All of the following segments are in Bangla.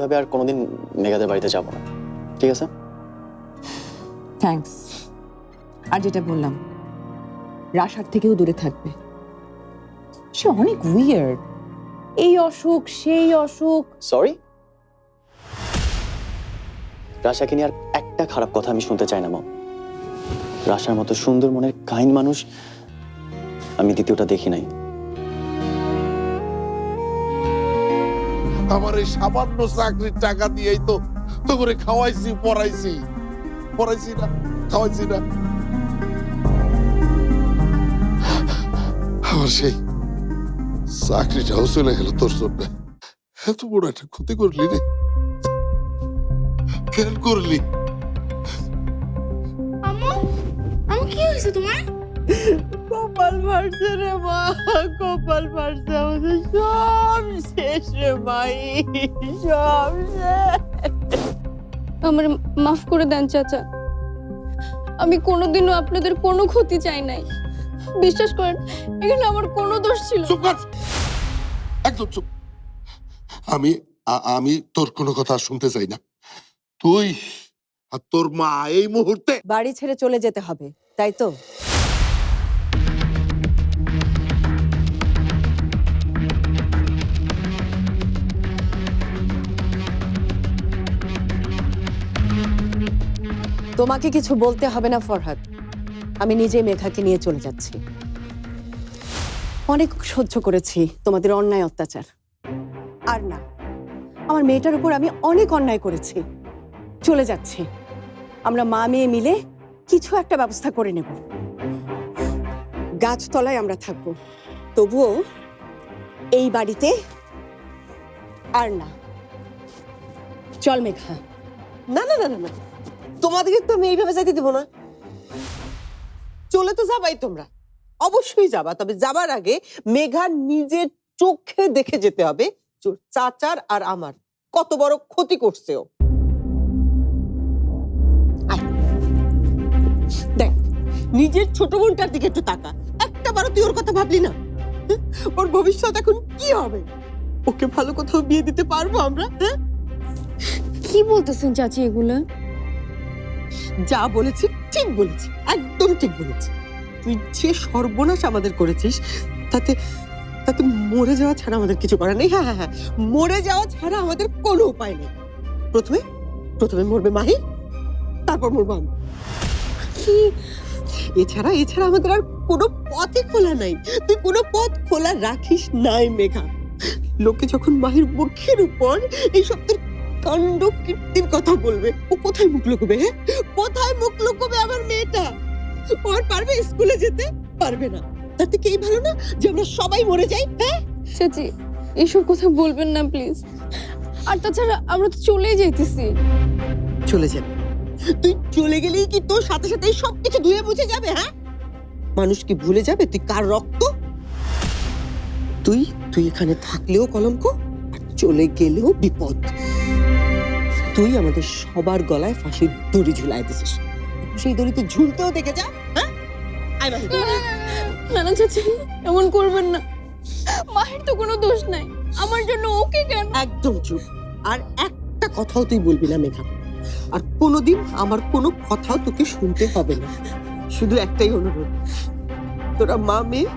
এভাবে আর কোনোদিন মেঘাদের বাড়িতে যাব না, ঠিক আছে? থ্যাঙ্কস। আর যেটা বললাম, রাশার থেকেও দূরে থাকবে। সে অনেক উইয়ার্ড, এই অসুখ সেই অসুখ। সরি, রাশাকে নিয়ে আর একটা খারাপ কথা আমি শুনতে চাই না মা। রাশার মতো সুন্দর মনের কাইন্ড মানুষ আমি দ্বিতীয়টা দেখি নাই। আমার এই সামান্য চাকরির টাকা দিয়েই তো তো করে খাওয়াইছি পড়াইছি না, খাওয়াইছি না। আমার সেই চাকরিটাও চলে গেল তোর জন্য। এত বড় একটা ক্ষতি করলি রে, কেন করলি? কি হয়েছে তোমার? কপাল ফাটছে রে মা, কপাল ফাটছে। আমাদের সব শেষ রে ভাই, সব শেষ। আমার মাফ করে দেন চাচা, আমি কোনোদিনও আপনাদের কোনো ক্ষতি চাই নাই। বিশ্বাস করেন, এখানে আমার কোনো দোষ ছিল না। চুপ কর, একদম চুপ। আমি তোর কোনো কথা শুনতে চাই না। তুই আর তোর মা এই মুহূর্তে বাড়ি ছেড়ে চলে যেতে হবে, তাই তো? তোমাকে কিছু বলতে হবে না ফরহাদ, আমি নিজেই মেঘাকে নিয়ে চলে যাচ্ছি। অনেক সহ্য করেছি তোমাদের অন্যায় অত্যাচার। আর না, আমার মেয়েটার উপর আমি অনেক অন্যায় করেছি। চলে যাচ্ছি, আমরা মা মেয়ে মিলে কিছু একটা ব্যবস্থা করে নেব। গাছতলায় আমরা থাকবো, তবুও এই বাড়িতে আর না। চল মেঘা। না না না না না, তোমাদেরকে তো আমি এইভাবে যাইতে দেবো না। চলে তো যাবাই তোমরা, অবশ্যই যাবা, তবে যাবার আগে মেঘা নিজের চোখে দেখে যেতে হবে চাচার আর আমার কত বড় ক্ষতি করছে ও। দেখ, নিজের ছোট বোনটার দিকে একটু তাকা, একটা বারো তুই ওর কথা ভাবলি না? ওর ভবিষ্যৎ এখন কি হবে? ওকে ভালো কোথাও বিয়ে দিতে পারবো আমরা? হ্যাঁ, কি বলতেছেন চাচি এগুলা? যা বলেছি ঠিক বলেছি, একদম ঠিক বলেছি। তুই যে সর্বনাশ আমাদের করেছিস, তাতে তাতে মরে যাওয়া ছাড়া আমাদের কিছু করার নেই। হ্যাঁ হ্যাঁ হ্যাঁ, মরে যাওয়া ছাড়া আমাদের কোনো উপায় নেই। প্রথমে মরবে মাহি, তারপর মরবো আমি। এছাড়া আমাদের আর কোনো পথই খোলা নাই। তুই কোনো পথ খোলা রাখিস নাই মেঘা। লোকে যখন মাহির মুখের উপর এই সপ্তাহের কাণ্ড কীর্তির কথা বলবে, ও কোথায় মুখ লুকোবে? হ্যাঁ, কোথায় মুখ লুকোবে আমার মেয়েটা? ও আর পারবে স্কুলে যেতে? পারবে না। তার থেকে এই ভালো না যে আমরা সবাই মরে যাই। হ্যাঁ চাচি, এইসব কথা বলবেন না প্লিজ। আর তাছাড়া আমরা তো চলেই যাইতেছি। চলে যাবে? তুই চলে গেলেই কি তোর সাথে সাথে সবকিছু ধুয়ে মুছে যাবে? হ্যাঁ, মানুষ কি ভুলে যাবে তুই কার রক্ত? তুই এখানে থাকলেও কলঙ্ক, আর চলে গেলেও বিপদ। তুই আমাদের সবার গলায় ফাঁসির দড়ি ঝুলাই দিছিস, সেই দড়িতে ঝুলতেও দেখে যা। হ্যাঁ, আয় মাহি। না না চাচি, এমন করবেন না। মায়ের তো কোনো দোষ নাই, আমার জন্য ওকে কেন? একদম চুপ। আর একটা কথাও তুই বলবি না মেঘা। আর কোনোদিন আমার কোনো কথাও তোকে শুনতে হবে না। শুধু একটাই অনুরোধ, তোরা মা মেয়ে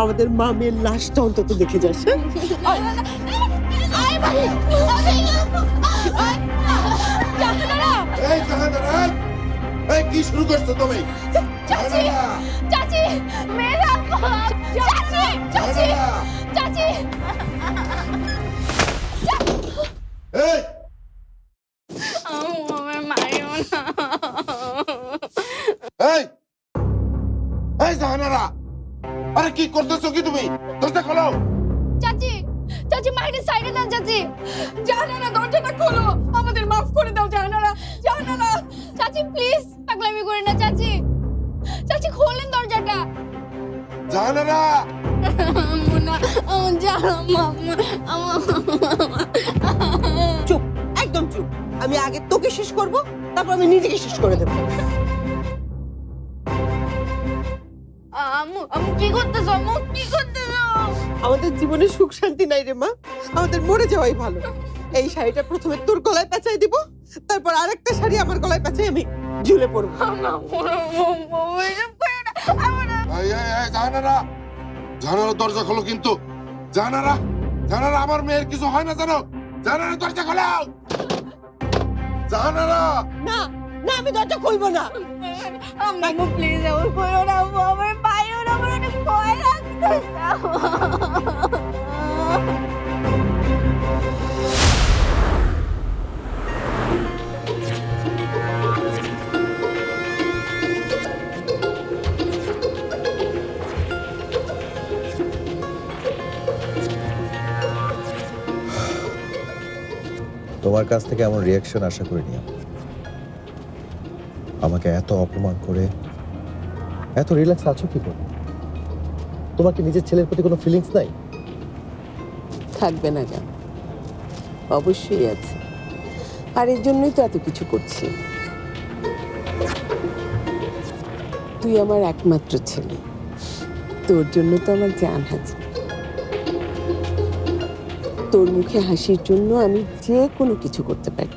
আমাদের মা মেয়ের লাশটা অন্তত দেখে যাস। কি শুরু করছো তুমি? চাচি, চাচি, মেঘা, চাচি, চাচি, চাচি। এই আমার মারিও না। এই জাহানারা, আরে কি করতেছো কি তুমি? দরজা খোলো। চাচি, চাচি, মাহিকে সাইডে দাও চাচি। জাহানারা, দরজাটা খোলো, আমাদের মাফ করে দাও জাহানারা। জাহানারা, চাচি প্লিজ পাগলামি করে না চাচি। চাচি খোলেন দরজাটা। জাহানারা, মুনা, চুপ, একদম চুপ। আমি আগে তোকে শেষ করব, তারপর আমি নিজেকে শেষ করে দেবো। আম্মু, আম্মু কি করতেছো? আম্মু কি করতেছো? আমাদের জীবনে সুখ শান্তি নাই রে মা, আমাদের মরে যাওয়াই ভালো। এই শাড়িটা প্রথমে তোর গলায় পেঁচাই দিব, তারপর আরেকটা শাড়ি আমার গলায় পেঁচাই আমি ঝুলে পড়বো। জাহানারা, জাহানারা দরজা খোলো কিন্তু। জাহানারা, জাহানারা, আমার মেয়ের কিছু হয় না জানো? জাহানারা দরজা খোলো। জাহানারা, না না, আমি দরজা খুলবো না। আম্মু প্লিজ আমার করো না, আম্মু আমার বাইরে আমার অনেক ভয় লাগতেছে। তোমার কাছ থেকে এমন রিয়াকশন আশা করিনি আমি। আমাকে এত অপমান করে এত রিল্যাক্স আছো কি করে? তোমার কি নিজের ছেলের প্রতি কোনো ফিলিংস নাই? থাকবে না কেন? অবশ্যই আছে, আর এর জন্যই তো এত কিছু করছি। তুই আমার একমাত্র ছেলে, তোর জন্য তো আমার জান হাজির। তোর মুখে হাসির জন্য আমি যে কোনো কিছু করতে পারি।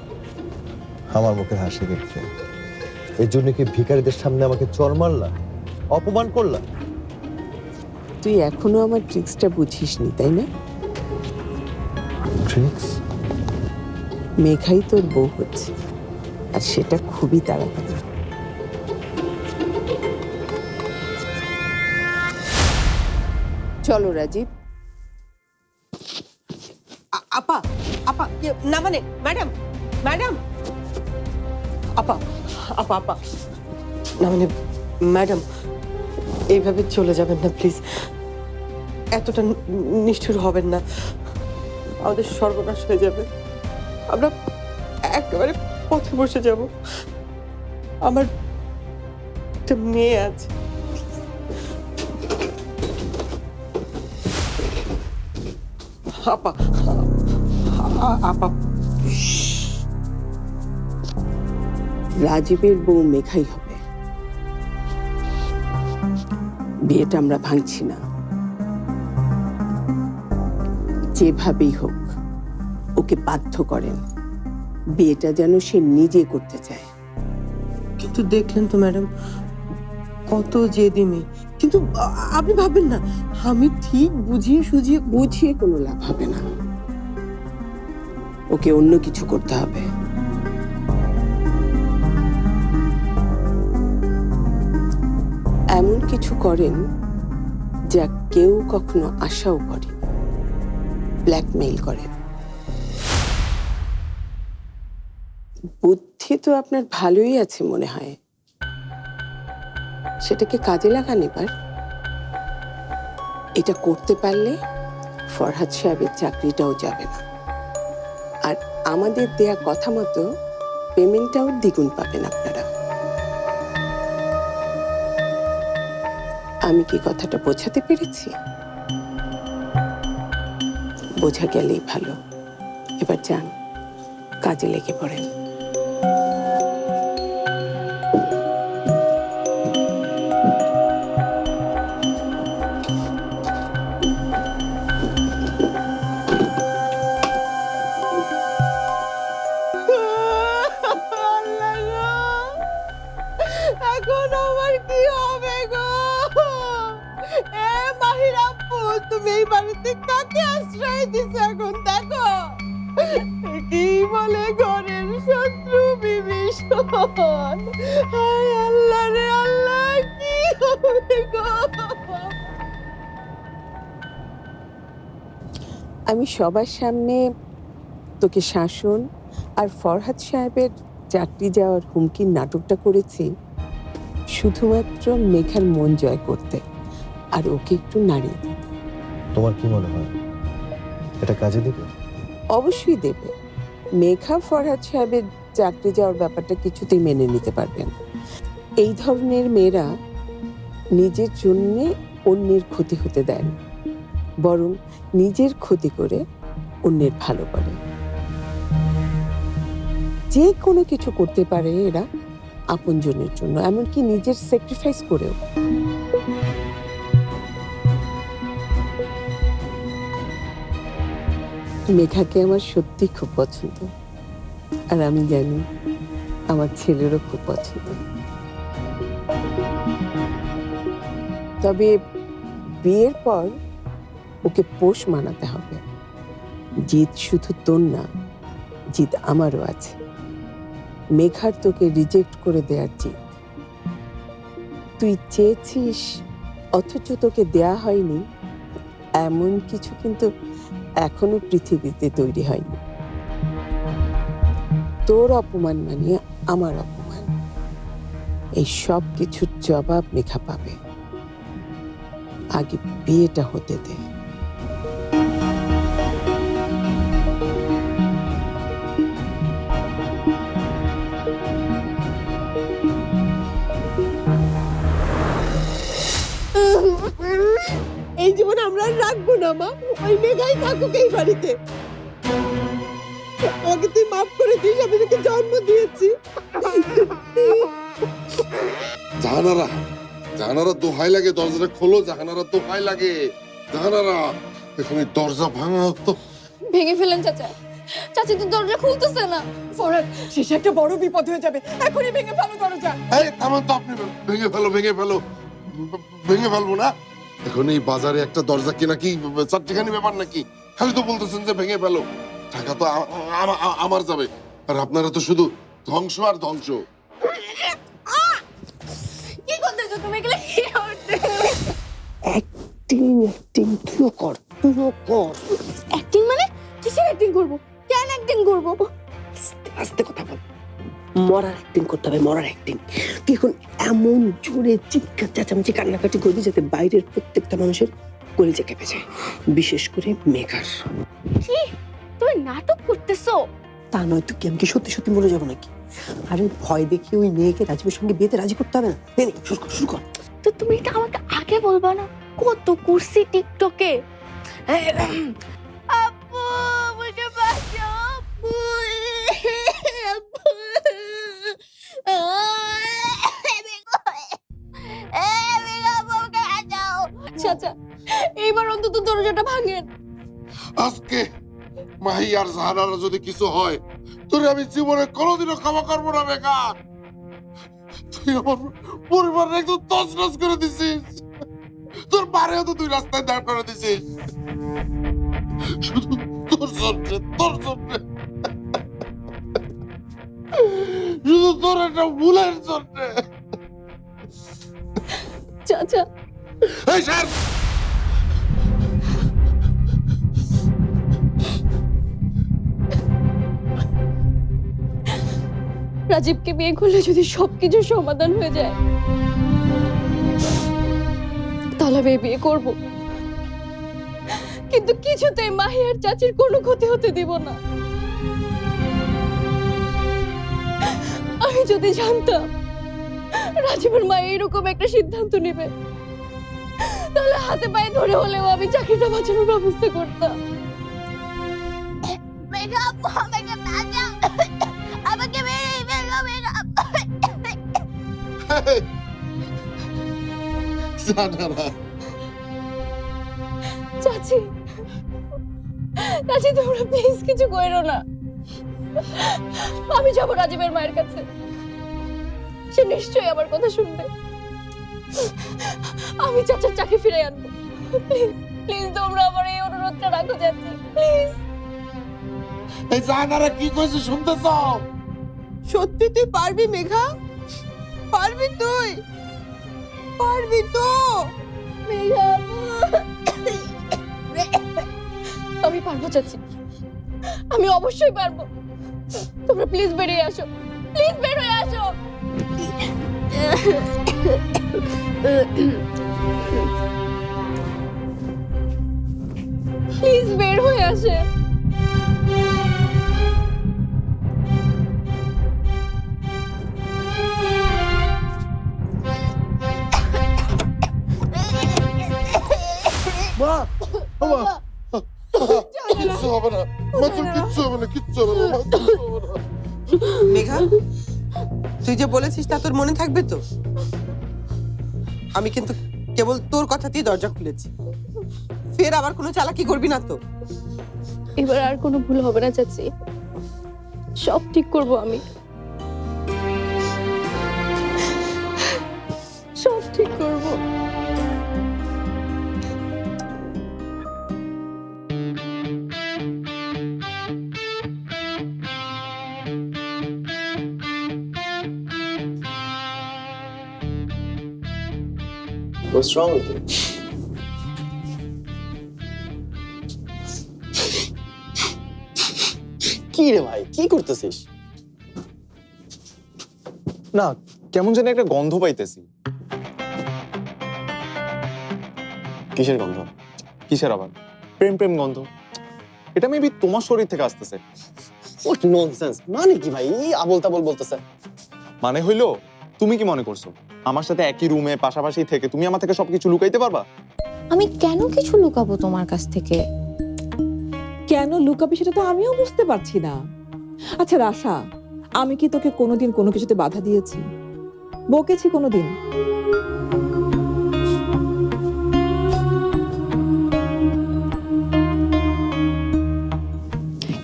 আমার মুখে হাসি দেখতে এর জন্য কি ভিখারিদের সামনে আমাকে চর মারলা, অপমান করলা? তুই এখনো আমার ট্রিক্সটা বুঝিসনি, তাই না? ট্রিক্স? মেঘাই তোর বউ হচ্ছে, আর সেটা খুবই তাড়াতাড়ি। চলো রাজীব। আপা, আপা, না মানে ম্যাডাম, ম্যাডাম, আপা, আপা, আপা, না মানে ম্যাডাম, এইভাবে চলে যাবেন না প্লিজ। এতটা নিষ্ঠুর হবেন না, আমাদের সর্বনাশ হয়ে যাবে। আমরা একেবারে পথে বসে যাব। আমার একটা মেয়ে আছে। আপা, আপা, রাজীবের বউ মেঘাই হবে। বিয়েটা আমরা ভাঙছি না, যেভাবেই হোক ওকে বাধ্য করেন, বিয়েটা যেন সে নিজে করতে চায়। কিন্তু দেখলেন তো ম্যাডাম, কত জেদিমি। কিন্তু আপনি ভাববেন না, আমি ঠিক বুঝিয়ে কোনো লাভ হবে না। ওকে অন্য কিছু করতে হবে। এমন কিছু করেন যা কেউ কখনো আশাও করে। ব্ল্যাকমেইল করেন। বুদ্ধি তো আপনার ভালোই আছে মনে হয়, সেটাকে কাজে লাগান এবার। এটা করতে পারলে ফরহাদ সাহেবের চাকরিটাও যাবে না, আর আমাদের দেয়া কথা মতো পেমেন্টটাও দ্বিগুণ পাবেন আপনারা। আমি কি কথাটা বোঝাতে পেরেছি? বোঝা গেলেই ভালো। এবার যান, কাজে লেগে পড়েন। এখন আমার কি হবে গো? এ মাহির আপু, তুমি এই বাড়িতে কাকে আশ্রয় দিছো? এখন দেখো কি বলে ঘরের শত্রু বিভীষণ। হায় আল্লাহ রে আল্লাহ, কি হবে গো? আমি সবার সামনে তোকে শাসন আর ফরহাদ সাহেবের চাকরি যাওয়ার হুমকির নাটকটা করেছি শুধুমাত্র মেঘার মন জয় করতে, আর ওকে একটু নাড়িয়ে দিতে। তোমার কি মনে হয় এটা কাজে দেবে? অবশ্যই দেবে। মেঘা ফরহাদ সাহেবের চাকরি যাওয়ার ব্যাপারটা কিছুতেই মেনে নিতে পারবে না। এই ধরনের মেয়েরা নিজের জন্য অন্যের ক্ষতি হতে দেয় না, বরং নিজের ক্ষতি করে অন্যের ভালো করে। যে কোনো কিছু করতে পারে এরা আপনজনের জন্য, এমনকি নিজের স্যাক্রিফাইস করেও। মেঘাকে আমার সত্যি খুব পছন্দ, আর আমি জানি আমার ছেলেরও খুব পছন্দ। তবে বিয়ের পর ওকে পোষ মানাতে হবে। জিত শুধু তোর না, জিত আমারও আছে। মেঘার তোকে রিজেক্ট করে দেয়ার জিত। তুই চেয়েছিস অথচ তোকে দেয়া হয়নি, এমন কিছু কিন্তু এখনো পৃথিবীতে তৈরি হয়নি। তোর অপমান মানে আমার অপমান। এই সব কিছুর জবাব মেঘা পাবে। আগে বিয়েটা হতে দে। এই জীবন আমরা আর রাখবো না মা, ওই মেঘাই থাকুক এই বাড়িতে। ওকে তুই মাফ করে দিস, আমি তোকে জন্ম দিয়েছি। জাহানারা, জাহানারা দোহাই লাগে, দরজাটা খোলো। জাহানারা দোহাই লাগে, জাহানারা। এখানে দরজা ভাঙা তো। ভেঙে ফেলেন চাচা, চাচি তো দরজা খুলতেছে না। ফরহাদ, শেষে একটা বড় বিপদ হয়ে যাবে, এখনই ভেঙে ফেলো দরজা। এই থামান তো আপনি। ভেঙে ফেলো, ভেঙে ফেলো। ভেঙে ফেলবো না। এখন এই বাজারে একটা দরজা কেনা কি চারটিখানি ব্যাপার নাকি? খালি তো বলতেছেন যে ভেঙে ফেলো। টাকা তো আমার যাবে, আর আপনারা তো শুধু ধ্বংস আর ধ্বংস। কি করতেছো তুমি? এগুলো কি করতে? অ্যাক্টিং তুইও কর, তুইও কর। অ্যাক্টিং মানে? কিসের অ্যাক্টিং করব? কেন অ্যাক্টিং করব? আস্তে আস্তে কথা বল। মরার অ্যাক্টিং করতে হবে, মরার অ্যাক্টিং। তুই এখন এমন জোরে চিৎকার চেঁচামেচি কান্নাকাটি করবি যাতে বাইরের প্রত্যেকটা মানুষের কলিজা কেঁপে যায়, বিশেষ করে মেঘার। কি? তুমি নাটক করতেছো? তা নয় তো কি, আমি কি সত্যি সত্যি বলে যাবো নাকি? আরে ভয় দেখিয়ে ওই মেয়েকে রাজীবের সঙ্গে বিয়েতে রাজি করতে হবে না। নে নে, শুরু কর, শুরু কর। তো তুমি এটা আমাকে আগে বলবা না? কত করছি টিকটকে। আপু আমাকে বাঁচাও, আপু। আচ্ছা, এইবার অন্তত দরজাটা ভাঙেন। আজকে মাহি আর জাহানারা যদি কিছু হয়, তোরে আমি জীবনে কোনোদিনও ক্ষমা করবো না। মেঘা, তুই আমার পরিবারের একদম তছনছ করে দিছিস। তোর বারেও তো তুই রাস্তায় দাঁড় করে দিছিস, শুধু তোর জন্য, তোর জন্য, শুধু তোর একটা ভুলের জন্য। চাচা, এই স্যার, রাজীবকে বিয়ে করলে যদি সবকিছু সমাধান হয়ে যায়, তাহলে আমি বিয়ে করব। কিন্তু কিছুতেই মাহি আর চাচির কোনো ক্ষতি হতে দিব না। আমি যদি জানতাম রাজীবের মা এরকম একটা সিদ্ধান্ত নেবে, তাহলে হাতে পায়ে ধরে হলেও আমি চাকরিটা বাঁচানোর ব্যবস্থা করতাম। আমাকে জাহানারা, চাচি, চাচি তোমরা প্লিজ কিছু কইরো না। আমি যাবো রাজীবের মায়ের কাছে, সে নিশ্চয়ই আমার কথা শুনবে। আমি চাচার চাকরি ফিরে আনবো। প্লিজ প্লিজ তোমরা আমার এই অনুরোধটা রাখো চাচি, প্লিজ। এই জাহানারা কি কইছে শুনতেছ? সত্যি তুই পারবি মেঘা? পারবি তুই? পারবি তো? আমি পারবো চাচি, আমি অবশ্যই পারবো। তোমরা প্লিজ বেরিয়ে আসো, প্লিজ বের হয়ে আসো। প্লিজ বের হয়ে আসে। মা, মা, কিচ্ছু হবে না, মা, তোর কিচ্ছু হবে না, কিচ্ছু হবে না, মা, কিচ্ছু হবে না। মেঘা, তুই যে বলেছিস তা তোর মনে থাকবে তো? আমি কিন্তু কেবল তোর কথাতেই দরজা খুলেছি, ফের আবার কোনো চালাকি করবি না তো? এবার আর কোনো ভুল হবে না চাচি, সব ঠিক করব আমি, সব ঠিক করব। What's wrong with you? কি রে ভাই, কি করতেছিস? না, কেমন যেন একটা গন্ধ পাইতেছি। কিসের গন্ধ? কিসের আবার? প্রেম প্রেম গন্ধ। এটা মেবি তোমার শরীর থেকে আসতেছে। What nonsense! মানে কি ভাই, এই আবল তাবল বলতেছে? মানে হইলো, তুমি কি মনে করছো আমার সাথে একই রুমে পাশাপাশি থেকে তুমি আমার থেকে সবকিছু লুকাইতে পারবা? আমি কেন কিছু লুকাবো তোমার কাছ থেকে? কেন লুকাবি সেটা তো আমিও বুঝতে পারছি না। আচ্ছা রাশা, আমি কি তোকে কোনোদিন কোনো কিছুতে বাধা দিয়েছি, বকেছি কোনোদিন?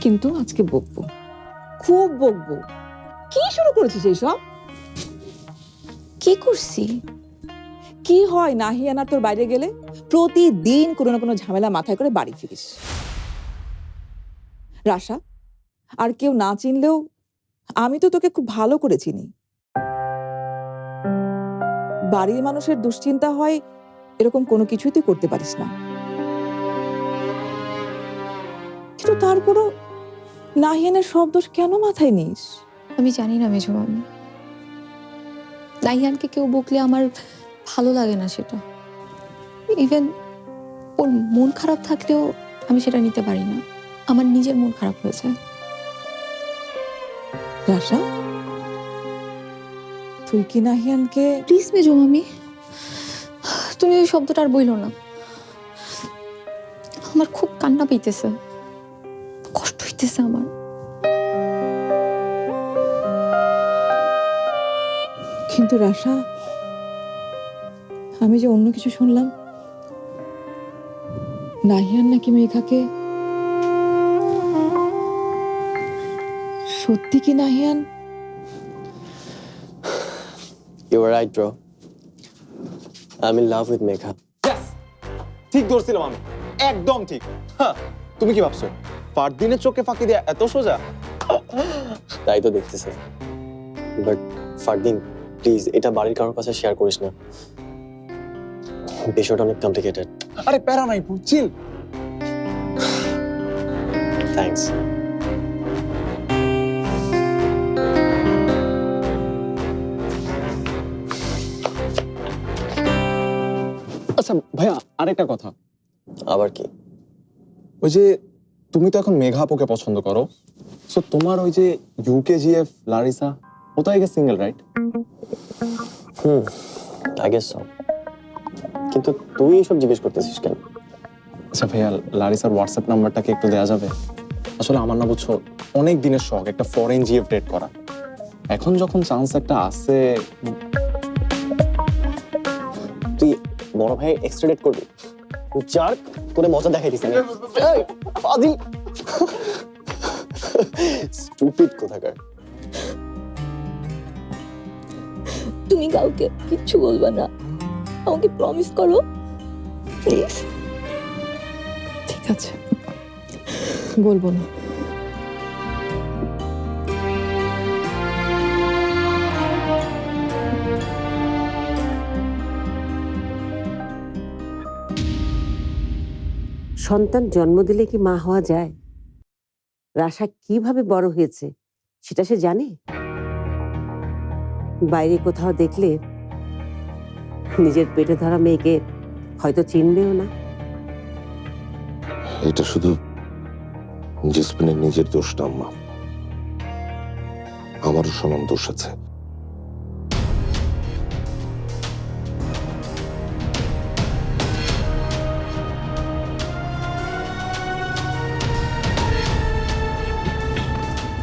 কিন্তু আজকে বকবো, খুব বকবো। কি শুরু করেছিস এইসব? কি করছি? কি হয় নাহিয়ানা তোর বাইরে গেলে প্রতিদিন কোনো না কোনো ঝামেলা মাথায় করে বাড়ি ফিরিস। রাশা, আর কেউ না চিনলেও আমি তো তোকে খুব ভালো করে চিনি। বাড়ির মানুষের দুশ্চিন্তা হয় এরকম কোনো কিছুই তুই করতে পারিস না, কিন্তু তারপরও নাহিয়ানের সব দোষ কেন মাথায় নিস? আমি জানি না মেজো মামি, নাহিয়ানকে কেউ বকলে আমার ভালো লাগে না সেটা। ইভেন ওর মন খারাপ থাকলেও আমি সেটা নিতে পারি না, আমার নিজের মন খারাপ হয়ে যায়। রাশা, তুই কি নাহিয়ানকে? প্লিজ মেজো মামি, তুমি ওই শব্দটা আর বইলো না। আমার খুব কান্না পেইতেছে, কষ্ট হইতেছে আমার। কিন্তু রাশা, আমি যে অন্য কিছু শুনলাম, নাহিয়ান নাকি মেঘাকে। সত্যি কি Nahiyan? You were right, bro. I'm in love with Megha. ঠিক ধরছিলাম আমি, একদম ঠিক। হ্যাঁ, তুমি কি ভাবছো ফারদিনের চোখে ফাঁকি দিয়ে এত সোজা? তাই তো দেখতেছে। বাট ফারদিন, প্লিজ এটা বাড়ির কারোর কাছে শেয়ার করিস না, বিষয়টা অনেক কমপ্লিকেটেড। আরে প্যারা নাই, চিল। থ্যাঙ্কস। আচ্ছা ভাইয়া, আরেকটা কথা। আবার কি? ওই যে তুমি তো এখন মেঘা আপুকে পছন্দ করো, সো তোমার ওই যে ইউকেজিএফ লারিসা, ও তো আগে single, right? I guess so. কিন্তু তুই এসব জিজ্ঞেস করতেছিস কেন? আচ্ছা ভাইয়া, লারিসার হোয়াটসঅ্যাপ নাম্বারটা কি একটু দেওয়া যাবে? আসলে আমার না বুঝছো, অনেক দিনের শখ একটা ফরেন জিএফ ডেট করা। এখন যখন চান্স একটা আছে। তুই বড় ভাই এক্সট্রা ডেট করবি? চার করে মজা দেখাই দিস। ফাজিল, স্টুপিড কোথাকার। তুমি কাউকে কিচ্ছু বলবে না, আমাকে প্রমিস করো প্লিজ। ঠিক আছে, বলবো না। সন্তান জন্ম দিলে কি মা হওয়া যায়? রাশা কিভাবে বড় হয়েছে সেটা সে জানে? বাইরে কোথাও দেখলে নিজের পেটে ধরা মেয়েকে হয়তো চিনবেও না। এটা শুধু জেসমিনের নিজের দোষ না আম্মা, আমারও সমান দোষ আছে।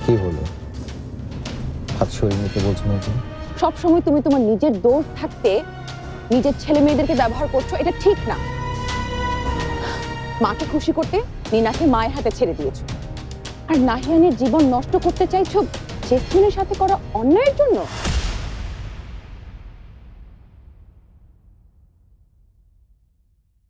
কি হলো? হাত সরিয়ে নিতে বলছো না যে? সবসময় তুমি তোমার নিজের দোষ থাকতে নিজের ছেলে মেয়েদেরকে ব্যবহার করছো, এটা ঠিক না। মাকে খুশি করতে নীনাকে মায়ের হাতে ছেড়ে দিয়েছো, আর নাহিয়ানের জীবন নষ্ট করতে চাইছো জেসমিনের সাথে করা অন্যায়ের জন্য।